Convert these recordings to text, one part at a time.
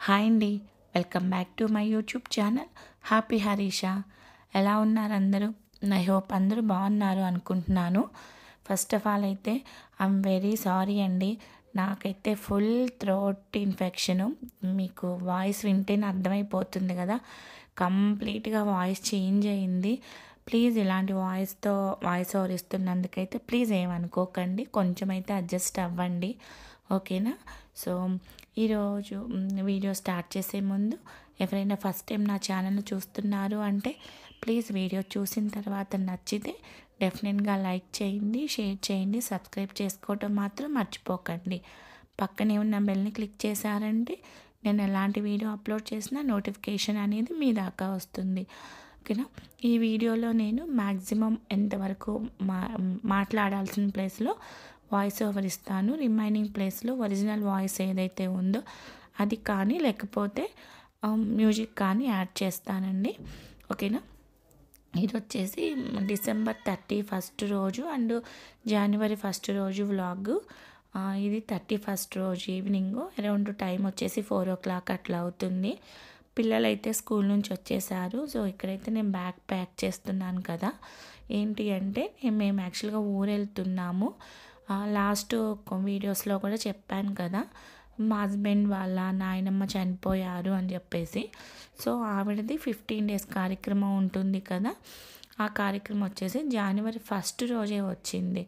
Hi అండి, welcome back to my YouTube channel happy Harisha. ఎలా ఉన్నారు అందరూ? ఐ హోప్ అందరూ బాగున్నారు అనుకుంటున్నాను. ఫస్ట్ ఆఫ్ ఆల్ అయితే ఐఎమ్ వెరీ సారీ అండి. నాకైతే ఫుల్ థ్రోట్ ఇన్ఫెక్షను. మీకు వాయిస్ వింటేనే అర్థమైపోతుంది కదా, కంప్లీట్గా వాయిస్ చేంజ్ అయింది. ప్లీజ్ ఇలాంటి వాయిస్ ఓవర్ ఇస్తున్నందుకైతే ప్లీజ్ ఏమనుకోకండి, కొంచెం అయితే అడ్జస్ట్ అవ్వండి, ఓకేనా? సో ఈరోజు వీడియో స్టార్ట్ చేసే ముందు ఎవరైనా ఫస్ట్ టైం నా ఛానల్ చూస్తున్నారు అంటే ప్లీజ్ వీడియో చూసిన తర్వాత నచ్చితే డెఫినెట్గా లైక్ చేయండి, షేర్ చేయండి, సబ్స్క్రైబ్ చేసుకోవటం మాత్రం మర్చిపోకండి. పక్కనే ఉన్న బెల్ని క్లిక్ చేశారంటే నేను ఎలాంటి వీడియో అప్లోడ్ చేసినా నోటిఫికేషన్ అనేది మీ దాకా వస్తుంది, ఓకేనా? ఈ వీడియోలో నేను మ్యాక్సిమం ఎంతవరకు మాట్లాడాల్సిన ప్లేస్లో వాయిస్ ఓవర్ ఇస్తాను. రిమైనింగ్ ప్లేస్లో ఒరిజినల్ వాయిస్ ఏదైతే ఉందో అది కానీ లేకపోతే మ్యూజిక్ కానీ యాడ్ చేస్తానండి, ఓకేనా? ఇది వచ్చేసి డిసెంబర్ 31 రోజు అండ్ జనవరి 1 రోజు వ్లాగ్. ఇది 31 రోజు ఈవినింగ్ అరౌండ్ టైం వచ్చేసి 4 o'clock అట్లా అవుతుంది. పిల్లలైతే స్కూల్ నుంచి వచ్చేసారు. సో ఇక్కడైతే నేను బ్యాగ్ ప్యాక్ చేస్తున్నాను కదా. ఏంటి అంటే మేము యాక్చువల్గా ఊరు వెళ్తున్నాము. లాస్ట్ వీడియోస్లో కూడా చెప్పాను కదా, మా హస్బెండ్ వాళ్ళ నాయనమ్మ చనిపోయారు అని చెప్పేసి. సో ఆవిడది 15 days కార్యక్రమం ఉంటుంది కదా, ఆ కార్యక్రమం వచ్చేసి జనవరి 1 రోజే వచ్చింది.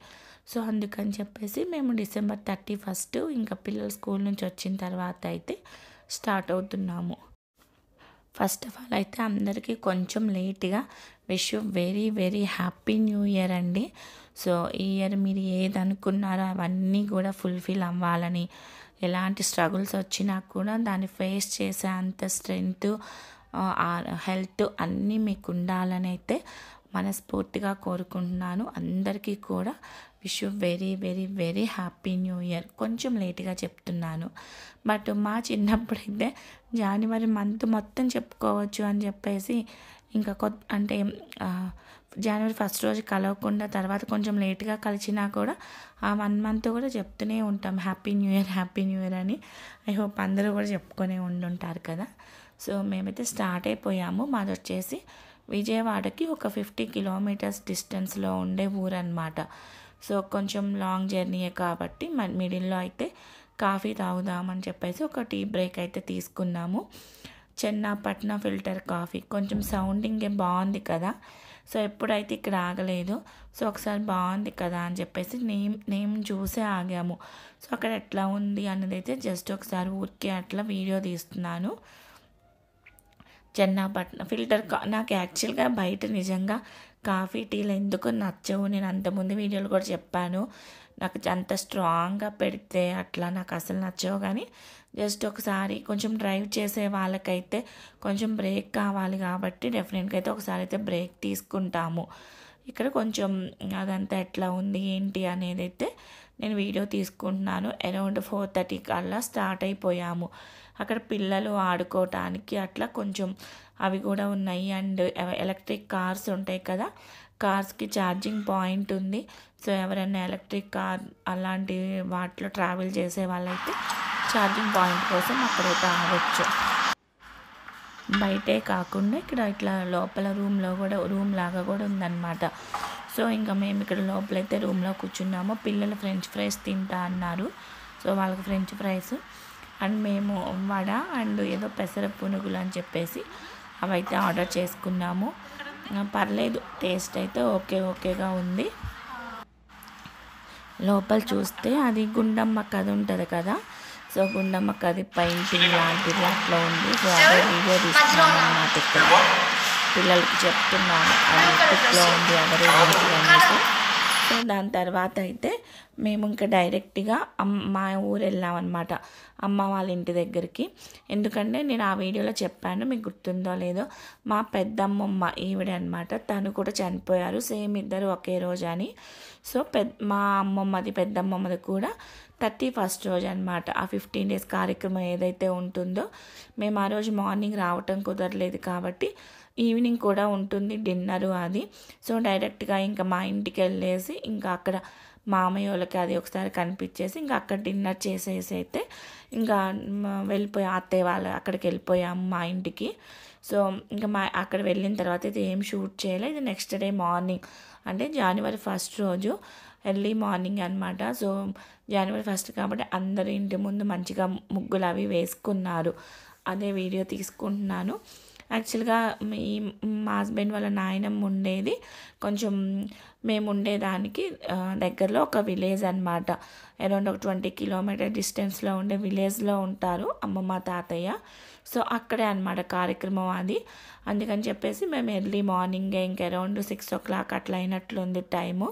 సో అందుకని చెప్పేసి మేము డిసెంబర్ 31 ఇంకా పిల్లలు స్కూల్ నుంచి వచ్చిన తర్వాత అయితే స్టార్ట్ అవుతున్నాము. ఫస్ట్ ఆఫ్ ఆల్ అయితే అందరికీ కొంచెం లేట్గా wish you very very happy new year అండి. సో ఈ ఇయర్ మీరు ఏది అనుకున్నారో అవన్నీ కూడా ఫుల్ఫిల్ అవ్వాలని, ఎలాంటి స్ట్రగుల్స్ వచ్చినా కూడా దాన్ని ఫేస్ చేసే అంత స్ట్రెంగ్త్, హెల్త్ అన్నీ మీకు ఉండాలని అయితే మనస్ఫూర్తిగా కోరుకుంటున్నాను. అందరికీ కూడా wish you very very very happy new year. కొంచెం లేట్గా చెప్తున్నాను, బట్ మా చిన్నప్పుడైతే జనవరి మంత్ మొత్తం చెప్పుకోవచ్చు అని చెప్పేసి ఇంకా అంటే జనవరి 1 రోజు కలవకుండా తర్వాత కొంచెం లేట్గా కలిసినా కూడా ఆ 1 month కూడా చెప్తూనే ఉంటాం happy new year happy new year అని. ఐ హోప్ అందరూ కూడా చెప్పుకొని ఉండుంటారు కదా. సో మేమైతే స్టార్ట్ అయిపోయాము. మాది వచ్చేసి విజయవాడకి ఒక 50 kilometers డిస్టెన్స్లో ఉండే ఊరు అనమాట. సో కొంచెం లాంగ్ జర్నీయే కాబట్టి మిడిల్లో అయితే కాఫీ తాగుదామని చెప్పేసి ఒక టీ బ్రేక్ అయితే తీసుకున్నాము. చెన్నాపట్నం ఫిల్టర్ కాఫీ, కొంచెం సౌండింగే బాగుంది కదా. సో ఎప్పుడైతే ఇక్కడ ఆగలేదు, సో ఒకసారి బాగుంది కదా అని చెప్పేసి నేమ్ చూసే ఆగాము. సో అక్కడ ఎట్లా ఉంది అన్నది అయితే జస్ట్ ఒకసారి ఊరికే అట్లా వీడియో తీస్తున్నాను. చెన్నాపట్నం ఫిల్టర్ నాకు యాక్చువల్గా బయట నిజంగా కాఫీ టీలు ఎందుకు నచ్చవు. నేను అంతకుముందు వీడియోలు కూడా చెప్పాను, నాకు అంత స్ట్రాంగ్గా పెడితే అట్లా నాకు అసలు నచ్చవు. కానీ జస్ట్ ఒకసారి కొంచెం డ్రైవ్ చేసే వాళ్ళకైతే కొంచెం బ్రేక్ కావాలి కాబట్టి డెఫినెట్గా అయితే ఒకసారి అయితే బ్రేక్ తీసుకుంటాము. ఇక్కడ కొంచెం అదంతా ఎట్లా ఉంది ఏంటి అనేది అయితే నేను వీడియో తీసుకుంటున్నాను. అరౌండ్ 4:30 కల్లా స్టార్ట్ అయిపోయాము. అక్కడ పిల్లలు ఆడుకోవటానికి అట్లా కొంచెం అవి కూడా ఉన్నాయి. అండ్ ఎలక్ట్రిక్ కార్స్ ఉంటాయి కదా, కార్స్కి ఛార్జింగ్ పాయింట్ ఉంది. సో ఎవరైనా ఎలక్ట్రిక్ కార్ అలాంటి వాటిలో ట్రావెల్ చేసే వాళ్ళైతే ఛార్జింగ్ పాయింట్ కోసం అక్కడైతే ఆగొచ్చు. బయటే కాకుండా ఇక్కడ ఇట్లా లోపల రూమ్ లాగా కూడా ఉందన్నమాట. సో ఇంకా మేము ఇక్కడ లోపలైతే రూమ్లో కూర్చున్నాము. పిల్లలు ఫ్రెంచ్ ఫ్రైస్ తింటా అన్నారు. సో వాళ్ళకి ఫ్రెంచ్ ఫ్రైస్ అండ్ మేము వడ అండ్ ఏదో పెసర పునుగులు అని చెప్పేసి అవైతే ఆర్డర్ చేసుకున్నాము. పర్లేదు, టేస్ట్ అయితే ఓకేగా ఉంది. లోపల చూస్తే అది గుండమ్మ కథ ఉంటుంది కదా, సో గుండమ్మ కథ పెయింటింగ్ లాంటిది అట్లా ఉంది. సో అదే వీడియో తీసుకున్నాను అన్నమాట. ఇక్కడ పిల్లలకి చెప్తున్నాను అది ఎప్పట్లో ఉంది ఎవరు అనేసి. సో దాని తర్వాత అయితే మేము ఇంకా డైరెక్ట్గా మా ఊరు వెళ్ళామన్నమాట, అమ్మ వాళ్ళ ఇంటి దగ్గరికి. ఎందుకంటే నేను ఆ వీడియోలో చెప్పాను, మీకు గుర్తుందో లేదో, మా పెద్దమ్మమ్మ ఈవిడ అనమాట, తను కూడా చనిపోయారు, సేమ్ ఇద్దరు ఒకే రోజు అని. సో మా అమ్మమ్మది పెద్దమ్మమ్మది కూడా 31 రోజు అనమాట. ఆ 15 days కార్యక్రమం ఏదైతే ఉంటుందో మేము ఆ రోజు మార్నింగ్ రావటం కుదరలేదు కాబట్టి ఈవినింగ్ కూడా ఉంటుంది డిన్నరు అది. సో డైరెక్ట్గా ఇంకా మా ఇంటికి వెళ్ళేసి ఇంకా అక్కడ మామయ్య వాళ్ళకి అది ఒకసారి కనిపించేసి ఇంకా అక్కడ డిన్నర్ చేసేసి అయితే ఇంకా వెళ్ళిపోయి అత్తయ్య వాళ్ళు అక్కడికి వెళ్ళిపోయాము మా ఇంటికి. సో ఇంకా అక్కడ వెళ్ళిన తర్వాత అయితే ఏం షూట్ చేయలేదు. ఇది నెక్స్ట్ డే మార్నింగ్ అంటే January 1 రోజు ఎర్లీ మార్నింగ్ అనమాట. సో January 1 కాబట్టి అందరూ ఇంటి ముందు మంచిగా ముగ్గులు అవి వేసుకున్నారు. అదే వీడియో తీసుకుంటున్నాను. యాక్చువల్గా మా హస్బెండ్ వాళ్ళ నాయనమ్మ ఉండేది కొంచెం మేము ఉండేదానికి దగ్గరలో ఒక విలేజ్ అనమాట. అరౌండ్ ఒక 20 కిలోమీటర్ డిస్టెన్స్లో ఉండే విలేజ్లో ఉంటారు అమ్మమ్మ తాతయ్య. సో అక్కడే అనమాట కార్యక్రమం అది. అందుకని చెప్పేసి మేము ఎర్లీ మార్నింగే ఇంక అరౌండ్ 6 o'clock అట్లా అయినట్లుంది టైము.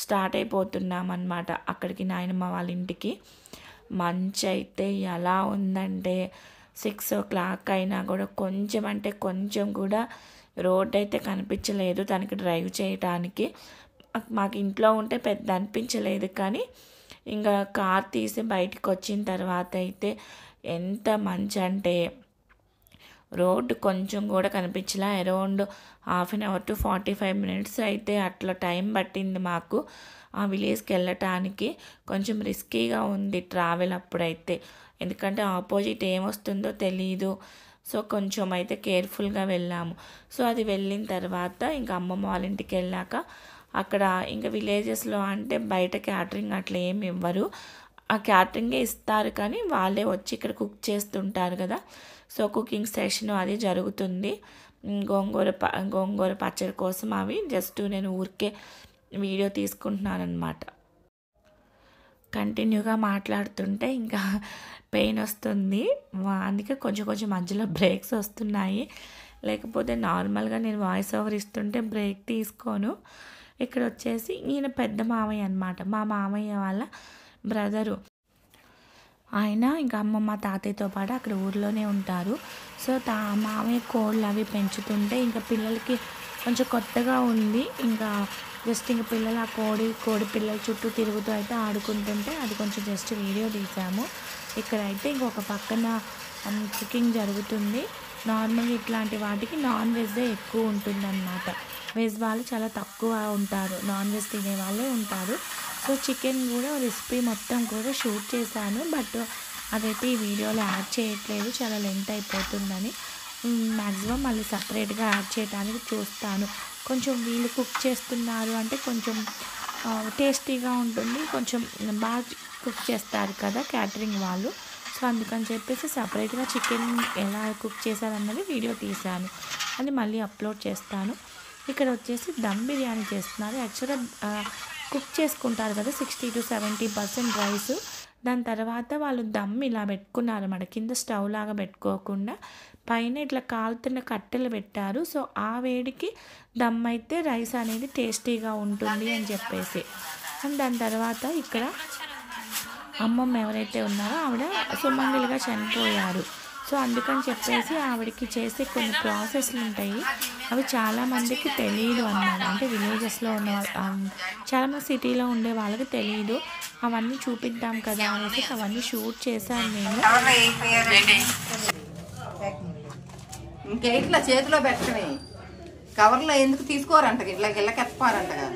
స్టార్ట్ అయిపోతున్నాం అనమాట అక్కడికి నాయనమ్మ వాళ్ళ ఇంటికి. మంచి అయితే ఎలా ఉందంటే 6 o'clock అయినా కూడా కొంచెం అంటే కొంచెం కూడా రోడ్ అయితే కనిపించలేదు తనకి డ్రైవ్ చేయడానికి. మాకు ఇంట్లో ఉంటే పెద్ద అనిపించలేదు, కానీ ఇంకా కార్ తీసి బయటికి వచ్చిన తర్వాత అయితే ఎంత మంచి అంటే రోడ్డు కొంచెం కూడా కనిపించలే. అరౌండ్ 1/2 hour to 45 minutes అయితే అట్లా టైం పట్టింది మాకు ఆ విలేజ్కి వెళ్ళటానికి. కొంచెం రిస్కీగా ఉంది ట్రావెల్ అప్పుడైతే, ఎందుకంటే ఆపోజిట్ ఏమొస్తుందో తెలీదు. సో కొంచెం అయితే కేర్ఫుల్గా వెళ్ళాము. సో అది వెళ్ళిన తర్వాత ఇంకా అమ్మమ్మ వాళ్ళ ఇంటికి వెళ్ళాక అక్కడ ఇంకా విలేజెస్లో అంటే బయట క్యాటరింగ్ అట్లా ఏమి ఇవ్వరు, ఆ క్యాటరింగే ఇస్తారు, కానీ వాళ్ళే వచ్చి ఇక్కడ కుక్ చేస్తుంటారు కదా. సో కుకింగ్ సెషన్ అది జరుగుతుంది. గోంగూర పచ్చడి కోసం అవి జస్ట్ నేను ఊరికే వీడియో తీసుకుంటున్నాను అనమాట. కంటిన్యూగా మాట్లాడుతుంటే ఇంకా పెయిన్ వస్తుంది, అందుకే కొంచెం మధ్యలో బ్రేక్స్ వస్తున్నాయి. లేకపోతే నార్మల్గా నేను వాయిస్ ఓవర్ ఇస్తుంటే బ్రేక్ తీసుకోను. ఇక్కడ వచ్చేసి ఈయన పెద్ద మామయ్య అనమాట, మా మామయ్య వాళ్ళ బ్రదరు. ఆయన ఇంకా అమ్మమ్మ తాతయ్యతో పాటు అక్కడ ఊర్లోనే ఉంటారు. సో మామయ్య కోళ్ళు అవి పెంచుతుంటే ఇంకా పిల్లలకి కొంచెం కొత్తగా ఉంది. ఇంకా జస్ట్ ఇంక పిల్లలు ఆ కోడి పిల్లల చుట్టూ తిరుగుతూ అయితే ఆడుకుంటుంటే అది కొంచెం జస్ట్ వీడియో తీసాము. ఇక్కడైతే ఇంకొక పక్కన కుకింగ్ జరుగుతుంది. నార్మల్గా ఇట్లాంటి వాటికి నాన్ వెజ్దే ఎక్కువ ఉంటుందన్నమాట. వెజ్ వాళ్ళు చాలా తక్కువ ఉంటారు, నాన్ వెజ్ తినే వాళ్ళే ఉంటారు. సో చికెన్ కూడా రెసిపీ మొత్తం కూడా షూట్ చేశాను, బట్ అదైతే ఈ వీడియోలో యాడ్ చేయట్లేదు, చాలా లెంత్ అయిపోతుందని. మ్యాక్సిమం మళ్ళీ సపరేట్గా యాడ్ చేయడానికి చూస్తాను. కొంచెం వీళ్ళు కుక్ చేస్తున్నారు అంటే కొంచెం టేస్టీగా ఉంటుంది, కొంచెం బాగా కుక్ చేస్తారు కదా క్యాటరింగ్ వాళ్ళు. సో అందుకని చెప్పేసి సపరేట్గా చికెన్ ఎలా కుక్ చేశారన్నది వీడియో తీశాను, అది మళ్ళీ అప్లోడ్ చేస్తాను. ఇక్కడ వచ్చేసి దమ్ బిర్యానీ చేస్తున్నారు. యాక్చువల్గా కుక్ చేసుకుంటారు కదా 60 to 70% రైస్. దాని తర్వాత వాళ్ళు దమ్ ఇలా పెట్టుకున్నారు అన్నమాట, కింద స్టవ్ లాగా పెట్టుకోకుండా పైన ఇట్లా కాలుతున్న కట్టెలు పెట్టారు. సో ఆ వేడికి దమ్ అయితే రైస్ అనేది టేస్టీగా ఉంటుంది అని చెప్పేసి. అండ్ దాని తర్వాత ఇక్కడ అమ్మమ్మ ఎవరైతే ఉన్నారో ఆవిడ సుమంగలిగా చనిపోయారు. సో అందుకని చెప్పేసి ఆవిడకి చేసే కొన్ని ప్రాసెస్లు ఉంటాయి, అవి చాలామందికి తెలియదు అన్నమాట. అంటే విలేజెస్లో ఉన్న చాలామంది సిటీలో ఉండే వాళ్ళకి తెలియదు. అవన్నీ చూపిద్దాం కదా అనేసి అవన్నీ షూట్ చేశాను నేను. ఇంకా ఇట్లా చేతిలో పెట్టడమే, కవర్లో ఎందుకు తీసుకోరంట, ఇట్లా ఇళ్ళకి ఎత్తపారంటగా.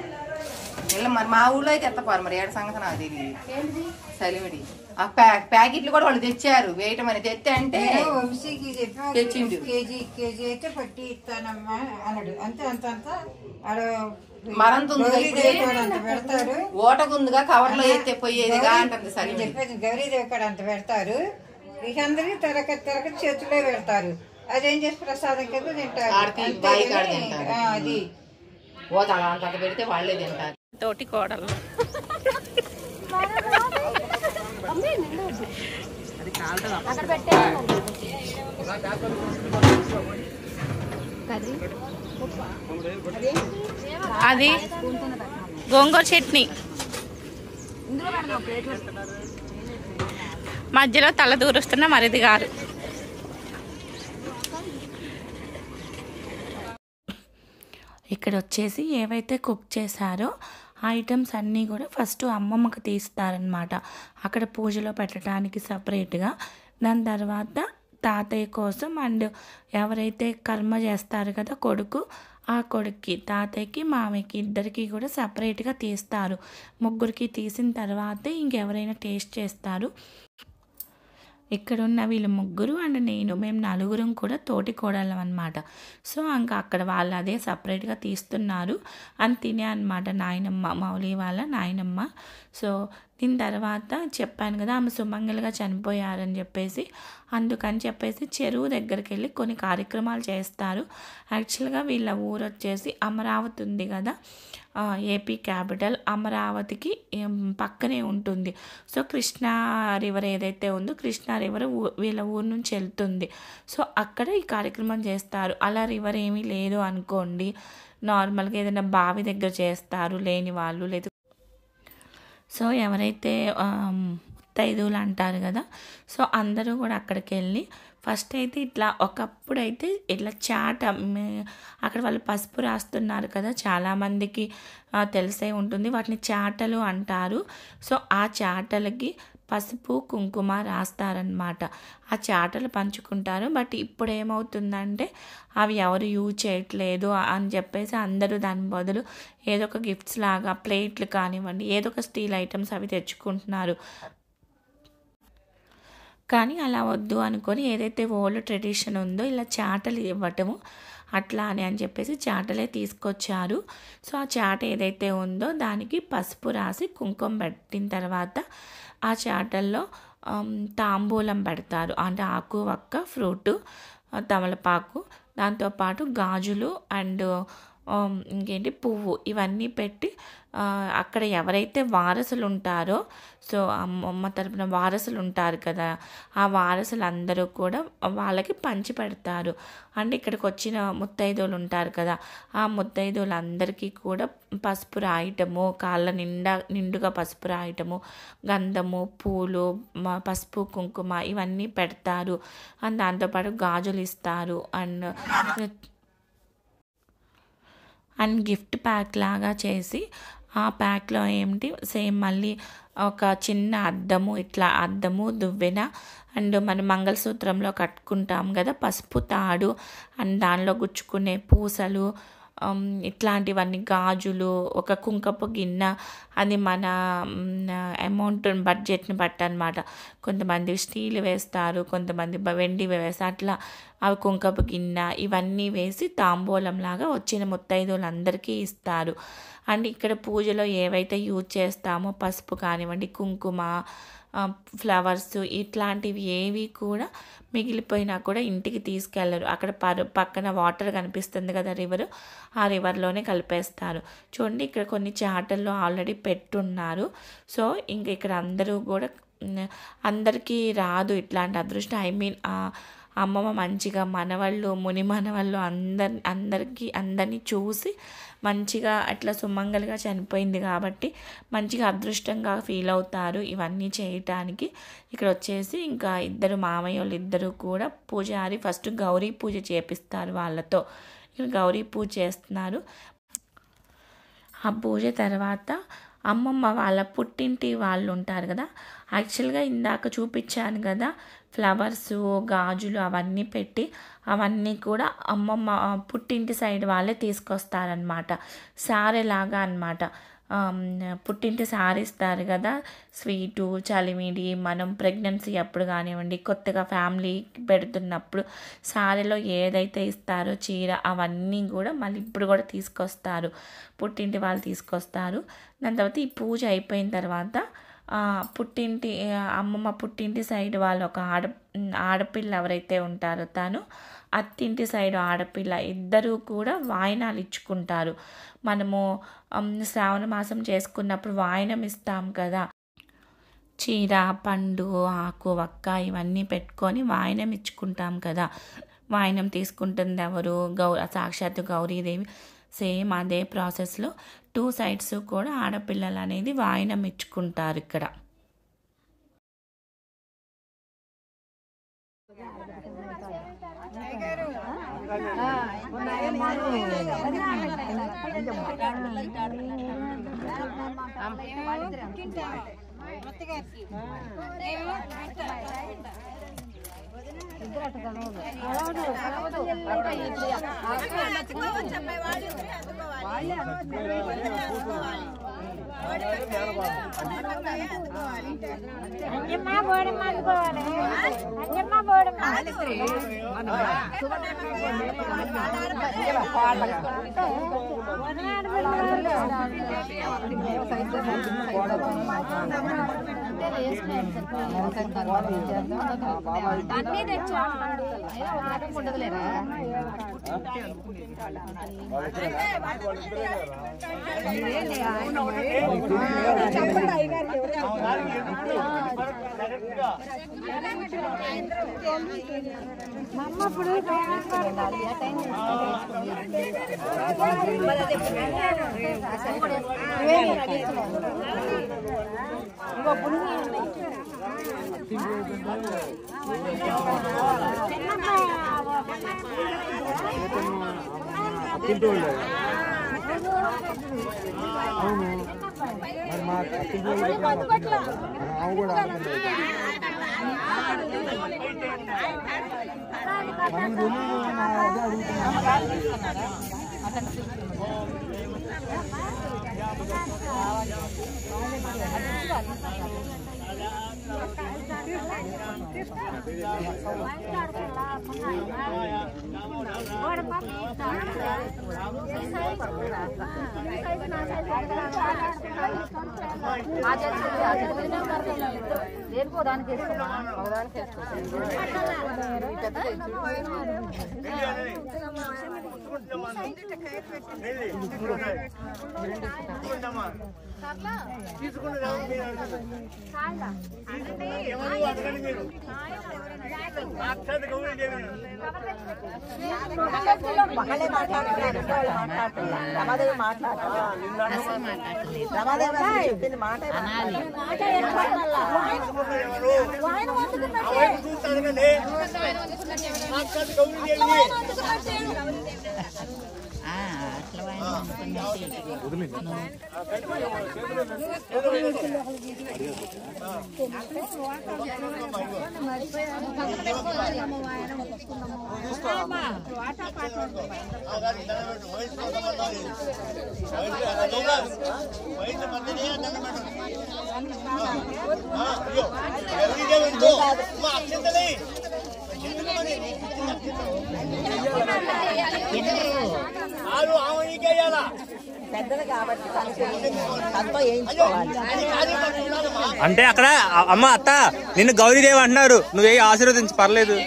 ఇలా మరి మా ఊళ్ళో అయితే ఎత్తపారు, మరి ఏడు సంగతి నాకు తెలియదు. సలివిడి ఆ ప్యాకెట్లు కూడా వాళ్ళు తెచ్చారు, వేయటమని తెస్తే అంటే తెచ్చిండు. కేజీ అయితే పట్టి ఇస్తానమ్మా అన్నాడు. అంతే మరంత పెడతారు, ఓటగుందిగా కవర్లో ఎత్తే పోయేదిగా అంటుంది. సరే చెప్పేది గౌరీదేవి కాడ అంత పెడతారు, ఇక అందరికి తరగతి చేతిలో పెడతారు. అదేం చేసి ప్రసాదం కింద తింటారు. అది ఓత అంత పెడితే వాళ్ళే తింటారు. తోటి కోడలు అది గోంగూర చట్నీ, మధ్యలో తల దూరుస్తున్న మరిది గారు. ఇక్కడ వచ్చేసి ఏవైతే కుక్ చేశారో ఐటమ్స్ అన్నీ కూడా ఫస్ట్ అమ్మమ్మకి తీస్తారనమాట, అక్కడ పూజలో పెట్టడానికి సపరేట్గా. దాని తర్వాత తాతయ్య కోసం అండ్ ఎవరైతే కర్మ చేస్తారు కదా కొడుకు, ఆ కొడుక్కి, తాతయ్యకి, మామయ్యకి ఇద్దరికి కూడా సపరేట్గా తీస్తారు. ముగ్గురికి తీసిన తర్వాతే ఇంకెవరైనా టేస్ట్ చేస్తారు. ఇక్కడున్న వీళ్ళు ముగ్గురు అండ్ మేము నలుగురం కూడా తోటి కోడళ్ళం అనమాట. సో ఇంకా అక్కడ వాళ్ళు అదే సపరేట్గా తీస్తున్నారు అని తినే అనమాట నాయనమ్మ, మౌలి వాళ్ళ నాయనమ్మ. సో దీని తర్వాత చెప్పాను కదా ఆమె సుమంగలుగా చనిపోయారని చెప్పేసి, అందుకని చెప్పేసి చెరువు దగ్గరికి వెళ్ళి కొన్ని కార్యక్రమాలు చేస్తారు. యాక్చువల్గా వీళ్ళ ఊరు వచ్చేసి అమరావతి ఉంది కదా, ఏపీ క్యాపిటల్, అమరావతికి పక్కనే ఉంటుంది. సో కృష్ణా రివర్ ఏదైతే ఉందో కృష్ణా రివర్ వీళ్ళ ఊరు నుంచి వెళ్తుంది. సో అక్కడ ఈ కార్యక్రమం చేస్తారు. అలా రివర్ ఏమీ లేదు అనుకోండి, నార్మల్గా ఏదైనా బావి దగ్గర చేస్తారు లేని వాళ్ళు. లేదు సో ఎవరైతే ముత్తైదువులు అంటారు కదా, సో అందరూ కూడా అక్కడికి వెళ్ళి ఫస్ట్ అయితే ఇట్లా ఒకప్పుడైతే ఇట్లా చాట అక్కడ వాళ్ళు పసుపు రాస్తున్నారు కదా, చాలామందికి తెలిసే ఉంటుంది, వాటిని చాటలు అంటారు. సో ఆ చాటలకి పసుపు కుంకుమ రాస్తారనమాట. ఆ చాటలు పంచుకుంటారు. బట్ ఇప్పుడు ఏమవుతుందంటే అవి ఎవరు యూజ్ చేయట్లేదు అని చెప్పేసి అందరూ దాని బదులు ఏదో ఒక గిఫ్ట్స్ లాగా ప్లేట్లు కానివ్వండి, ఏదో ఒక స్టీల్ ఐటమ్స్ అవి తెచ్చుకుంటున్నారు. కానీ అలా వద్దు అనుకొని ఏదైతే ఓల్డ్ ట్రెడిషన్ ఉందో ఇలా చాటలు ఇవ్వటము అట్లా అని చెప్పేసి చాటలే తీసుకొచ్చారు. సో ఆ చాట ఏదైతే ఉందో దానికి పసుపు రాసి కుంకుమ పెట్టిన తర్వాత ఆ చాటల్లో తాంబూలం పెడతారు. అంటే ఆకు, వక్క, ఫ్రూటు, తమలపాకు, దాంతోపాటు గాజులు అండ్ ఇంకేంటి పువ్వు ఇవన్నీ పెట్టి అక్కడ ఎవరైతే వారసులు ఉంటారో, సో అమ్మ తరపున వారసులు ఉంటారు కదా, ఆ వారసులు అందరూ కూడా వాళ్ళకి పంచి పెడతారు. అండ్ ఇక్కడికి వచ్చిన ముత్తైదువులు ఉంటారు కదా, ఆ ముత్తైదువులందరికీ కూడా పసుపు రాయటము, కాళ్ళ నిండుగా పసుపు రాయటము, గంధము, పూలు, పసుపు కుంకుమ ఇవన్నీ పెడతారు. అండ్ దాంతోపాటు గాజులు ఇస్తారు. అండ్ గిఫ్ట్ ప్యాక్ లాగా చేసి ఆ ప్యాక్లో ఏంటి సేమ్ మళ్ళీ ఒక చిన్న అద్దము, ఇట్లా అద్దము, దువ్వెన అండ్ మన మంగళసూత్రంలో కట్టుకుంటాం కదా పసుపు తాడు, అండ్ దానిలో గుచ్చుకునే పూసలు, ఇట్లాంటివన్నీ, గాజులు, ఒక కుంకపు గిన్నె, అది మన అమౌంట్ బడ్జెట్ని బట్టి అనమాట. కొంతమంది స్టీల్ వేస్తారు, కొంతమంది వెండి వేస్తారు, అట్లా అవి కుంకపు గిన్నె ఇవన్నీ వేసి తాంబూలంలాగా వచ్చిన ముత్తైదువులందరికీ ఇస్తారు. అండ్ ఇక్కడ పూజలో ఏవైతే యూజ్ చేస్తామో పసుపు కానివ్వండి, కుంకుమ, ఫ్లవర్స్ ఇట్లాంటివి ఏవి కూడా మిగిలిపోయినా కూడా ఇంటికి తీసుకెళ్ళరు. అక్కడ పక్కన వాటర్ కనిపిస్తుంది కదా రివర్, ఆ రివర్లోనే కలిపేస్తారు. చూడండి ఇక్కడ కొన్ని చాటల్లో ఆల్రెడీ పెట్టున్నారు. సో ఇంక ఇక్కడ అందరూ కూడా అందరికీ రాదు ఇట్లాంటి అదృష్టం. అమ్మమ్మ మంచిగా మనవాళ్ళు, ముని మనవాళ్ళు అందరినీ చూసి మంచిగా అట్లా సుమంగలుగా చనిపోయింది కాబట్టి మంచిగా అదృష్టంగా ఫీల్ అవుతారు ఇవన్నీ చేయటానికి. ఇక్కడ వచ్చేసి ఇంకా ఇద్దరు మామయ్య వాళ్ళు ఇద్దరు కూడా పూజారి ఫస్ట్ గౌరీ పూజ చేపిస్తారు వాళ్ళతో. ఇక్కడ గౌరీ పూజ చేస్తున్నారు. ఆ పూజ తర్వాత అమ్మమ్మ వాళ్ళ పుట్టింటి వాళ్ళు ఉంటారు కదా, యాక్చువల్గా ఇందాక చూపించాను కదా ఫ్లవర్సు, గాజులు అవన్నీ పెట్టి అవన్నీ కూడా అమ్మమ్మ పుట్టింటి సైడ్ వాళ్ళే తీసుకొస్తారనమాట. సారెలాగా అనమాట. పుట్టింటి సారీ ఇస్తారు కదా, స్వీటు, చలిమిడి, మనం ప్రెగ్నెన్సీ అప్పుడు కానివ్వండి, కొత్తగా ఫ్యామిలీ పెడుతున్నప్పుడు సారీలో ఏదైతే ఇస్తారో చీర అవన్నీ కూడా మళ్ళీ ఇప్పుడు కూడా తీసుకొస్తారు, పుట్టింటి వాళ్ళు తీసుకొస్తారు. దాని తర్వాత ఈ పూజ అయిపోయిన తర్వాత అమ్మమ్మ పుట్టింటి సైడ్ వాళ్ళు ఒక ఆడపిల్ల ఎవరైతే ఉంటారో తను, అత్తింటి సైడ్ ఆడపిల్ల ఇద్దరూ కూడా వాయినాలు ఇచ్చుకుంటారు. మనము శ్రావణ మాసం చేసుకున్నప్పుడు వాయినం ఇస్తాం కదా, చీర, పండు, ఆకు, వక్క ఇవన్నీ పెట్టుకొని వాయినం ఇచ్చుకుంటాం కదా. వాయినం తీసుకుంటుంది ఎవరు? సాక్షాత్తు గౌరీదేవి. సేమ్ అదే ప్రాసెస్లో 2 సైడ్స్ కూడా ఆడపిల్లలు అనేది వాయినం ఇచ్చుకుంటారు ఇక్కడ. అన్నీ తెచ్చా ఉండదులేరా ఇప్పుడు దేనికో దానికి అంటే అక్కడ అమ్మ అత్త నిన్ను గౌరీదేవి అంటున్నారు, నువ్వే ఆశీర్వదించి పర్లేదు.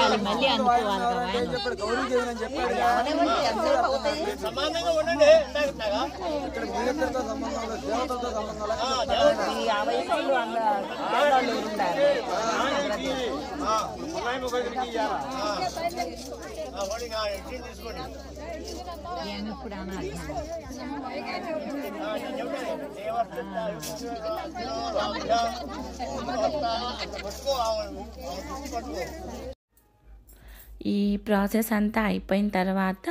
మళ్ళీ ఈ ప్రాసెస్ అంతా అయిపోయిన తర్వాత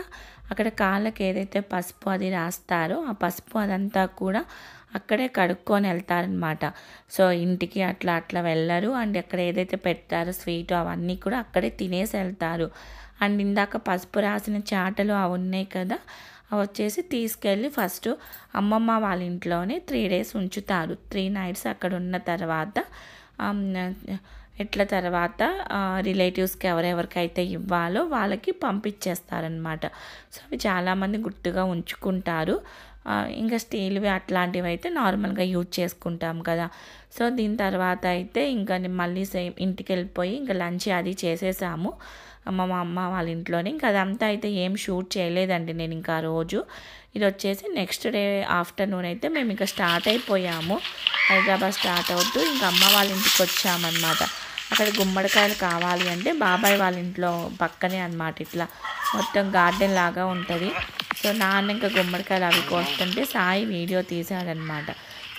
అక్కడ కాళ్ళకి ఏదైతే పసుపు అది రాస్తారో ఆ పసుపు అదంతా కూడా అక్కడే కడుక్కొని వెళ్తారనమాట. సో ఇంటికి అట్లా వెళ్ళరు. అండ్ అక్కడ ఏదైతే పెడతారో స్వీట్ అవన్నీ కూడా అక్కడే తినేసి వెళ్తారు. అండ్ ఇందాక పసుపు రాసిన చాటలు అవి ఉన్నాయి కదా, అవి వచ్చేసి తీసుకెళ్ళి ఫస్ట్ అమ్మమ్మ వాళ్ళ ఇంట్లోనే 3 days ఉంచుతారు. 3 nights అక్కడ ఉన్న తర్వాత తర్వాత రిలేటివ్స్కి ఎవరెవరికైతే ఇవ్వాలో వాళ్ళకి పంపించేస్తారనమాట. సో అవి చాలామంది గుర్తుగా ఉంచుకుంటారు. ఇంకా స్టీల్వి అట్లాంటివి అయితే నార్మల్గా యూజ్ చేసుకుంటాం కదా. సో దీని తర్వాత అయితే ఇంకా మళ్ళీ సేమ్ ఇంటికి వెళ్ళిపోయి ఇంకా లంచ్ అది చేసేసాము మా అమ్మ వాళ్ళ ఇంట్లోనే. ఇంకా అదంతా అయితే ఏం షూట్ చేయలేదండి నేను ఇంకా రోజు. ఇది వచ్చేసి నెక్స్ట్ డే ఆఫ్టర్నూన్ అయితే మేము ఇంకా స్టార్ట్ అయిపోయాము. హైదరాబాద్ స్టార్ట్ అవుతూ ఇంకా అమ్మ వాళ్ళ ఇంటికి వచ్చామన్నమాట. అక్కడ గుమ్మడికాయలు కావాలి అంటే బాబాయ్ వాళ్ళ ఇంట్లో పక్కనే అన్నమాట, ఇట్లా మొత్తం గార్డెన్ లాగా ఉంటుంది. సో నాన్న ఇంకా గుమ్మడికాయలు అవి కోస్తుంటే సాయి వీడియో తీశాడనమాట.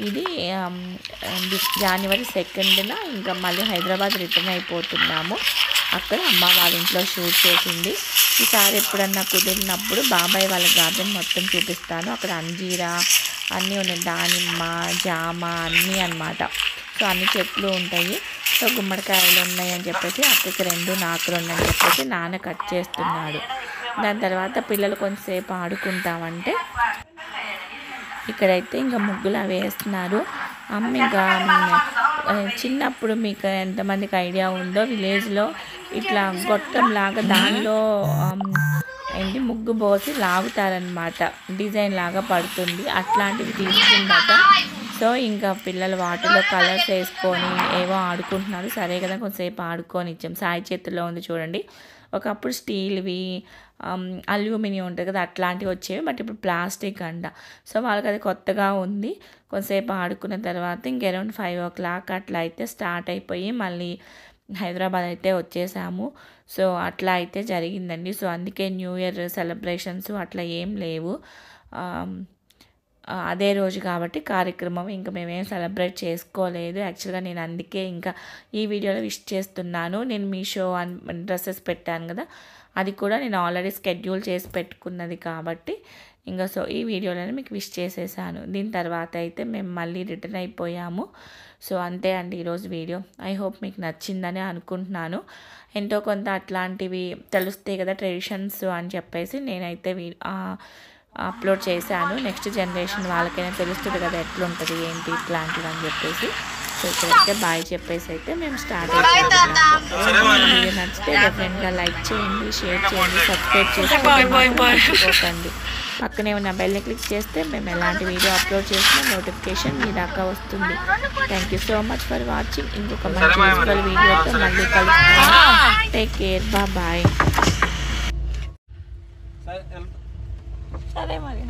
ఇది January 2న ఇంకా మళ్ళీ హైదరాబాద్ రిటర్న్ అయిపోతున్నాము. అక్కడ అమ్మ వాళ్ళ ఇంట్లో షూట్ చేసింది. ఈసారి ఎప్పుడన్నా కుదిరినప్పుడు బాబాయ్ వాళ్ళ గార్డెన్ మొత్తం చూపిస్తాను. అక్కడ అంజీరా అన్నీ ఉన్నాయి, దానిమ్మ, జామ అన్నీ అన్నమాట. సో అన్ని చెట్లు ఉంటాయి. సో గుమ్మడికాయలు ఉన్నాయి అని చెప్పేసి అక్కడికి 2 నాకు 2 అని చెప్పేసి నాన్న కట్ చేస్తున్నాడు. దాని తర్వాత పిల్లలు కొంతసేపు ఆడుకుంటామంటే ఇక్కడైతే ఇంకా ముగ్గులు అవి వేస్తున్నారు. అమ్మ ఇంకా చిన్నప్పుడు మీకు ఎంతమందికి ఐడియా ఉందో విలేజ్లో ఇట్లా గొట్టంలాగా దానిలో ఏంటి ముగ్గు పోసి లాగుతారనమాట, డిజైన్ లాగా పడుతుంది, అట్లాంటివి తీసుకుందట. సో ఇంకా పిల్లలు వాటిలో కలర్స్ వేసుకొని ఏవో ఆడుకుంటున్నారు. సరే కదా కొంతసేపు ఆడుకొని ఇచ్చాం. సాయి చేతుల్లో ఉంది చూడండి. ఒకప్పుడు స్టీల్వి అల్యూమినియం ఉంటుంది కదా అట్లాంటివి వచ్చేవి, బట్ ఇప్పుడు ప్లాస్టిక్ అంట. సో వాళ్ళకి అది కొత్తగా ఉంది. కొంతసేపు ఆడుకున్న తర్వాత ఇంక అరౌండ్ 5 o'clock అట్లా అయితే స్టార్ట్ అయిపోయి మళ్ళీ హైదరాబాద్ అయితే వచ్చేసాము. సో అట్లా అయితే జరిగిందండి. సో అందుకే న్యూ ఇయర్ సెలబ్రేషన్స్ అట్లా ఏం లేవు. అదే రోజు కాబట్టి కార్యక్రమం ఇంకా మేమేం సెలబ్రేట్ చేసుకోలేదు. యాక్చువల్గా నేను అందుకే ఇంకా ఈ వీడియోలో విష్ చేస్తున్నాను. నేను మీషో డ్రెస్సెస్ పెట్టాను కదా, అది కూడా నేను ఆల్రెడీ షెడ్యూల్ చేసి పెట్టుకున్నది కాబట్టి ఇంకా సో ఈ వీడియోలోనే మీకు విష్ చేసేసాను. దీని తర్వాత అయితే మేము మళ్ళీ రిటర్న్ అయిపోయాము. సో అంతే అండి ఈరోజు వీడియో. ఐ హోప్ మీకు నచ్చిందని అనుకుంటున్నాను. ఎంతో కొంత అట్లాంటివి తెలుస్తాయి కదా ట్రెడిషన్స్ అని చెప్పేసి నేనైతే అప్లోడ్ చేశాను. నెక్స్ట్ జనరేషన్ వాళ్ళకైనా తెలుస్తుంది కదా ఎట్లుంటుంది ఏంటి ఇట్లాంటివి అని చెప్పేసి. సో ఇక్కడైతే బాయ్ చెప్పేసి అయితే మేము స్టార్ట్ అయిపోతున్నాము. వీడియో నచ్చితే డెఫినెట్గా లైక్ చేయండి, షేర్ చేయండి, సబ్స్క్రైబ్ చేసుకోండి. పక్కనే ఉన్న బెల్ని క్లిక్ చేస్తే మేము ఎలాంటి వీడియో అప్లోడ్ చేసినా నోటిఫికేషన్ మీ దాకా వస్తుంది. Thank you so much for watching. ఇంకొక మంచి యూస్ఫుల్ వీడియోతో మళ్ళీ కలుస్తాను. Take care, bye. సరే మరి.